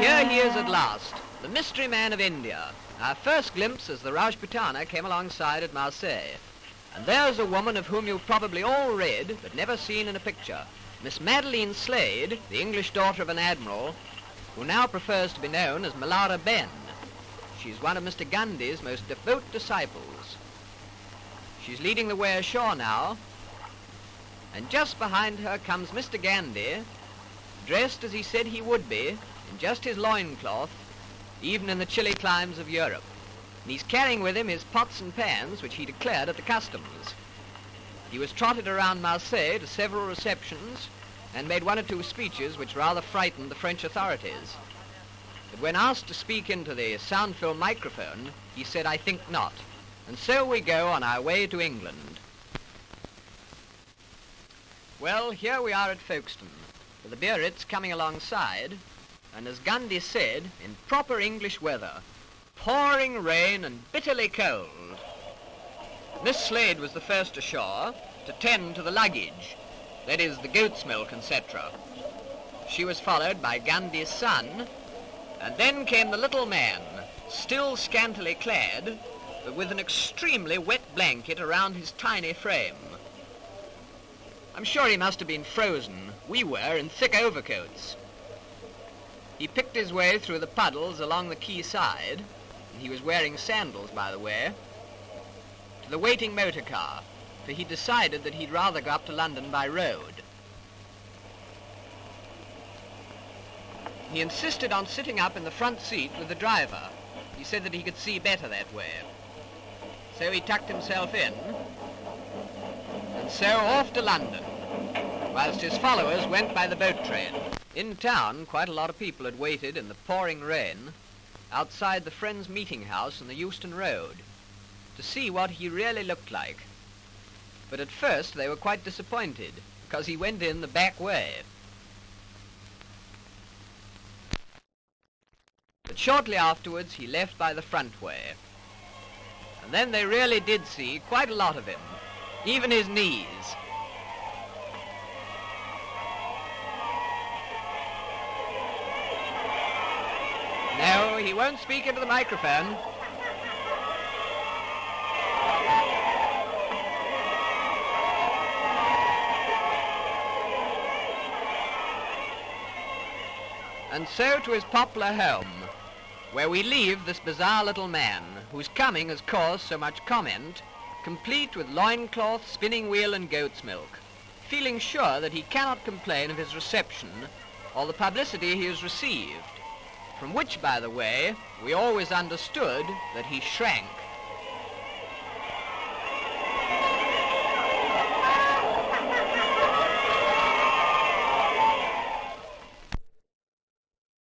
Here he is at last, the mystery man of India. Our first glimpse as the Rajputana came alongside at Marseille. And there's a woman of whom you've probably all read, but never seen in a picture. Miss Madeline Slade, the English daughter of an admiral, who now prefers to be known as Malara Ben. She's one of Mr. Gandhi's most devout disciples. She's leading the way ashore now, and just behind her comes Mr. Gandhi, dressed as he said he would be, in just his loincloth, even in the chilly climes of Europe. And he's carrying with him his pots and pans, which he declared at the customs. He was trotted around Marseille to several receptions and made one or two speeches which rather frightened the French authorities. But when asked to speak into the sound film microphone, he said, "I think not." And so we go on our way to England. Well, here we are at Folkestone, with the Biarritz coming alongside, and as Gandhi said, in proper English weather, pouring rain and bitterly cold. Miss Slade was the first ashore to tend to the luggage, that is, the goat's milk, etc. She was followed by Gandhi's son, and then came the little man, still scantily clad, but with an extremely wet blanket around his tiny frame. I'm sure he must have been frozen. We were in thick overcoats. He picked his way through the puddles along the quay side, and he was wearing sandals, by the way, to the waiting motor car, for he decided that he'd rather go up to London by road. He insisted on sitting up in the front seat with the driver. He said that he could see better that way. So he tucked himself in, and so off to London, whilst his followers went by the boat train. In town, quite a lot of people had waited in the pouring rain outside the Friends Meeting House on the Euston Road to see what he really looked like. But at first they were quite disappointed, because he went in the back way. But shortly afterwards he left by the front way. And then they really did see quite a lot of him, even his knees. No, he won't speak into the microphone. And so to his popular home, where we leave this bizarre little man, whose coming has caused so much comment, complete with loincloth, spinning wheel and goat's milk, feeling sure that he cannot complain of his reception or the publicity he has received, from which, by the way, we always understood that he shrank.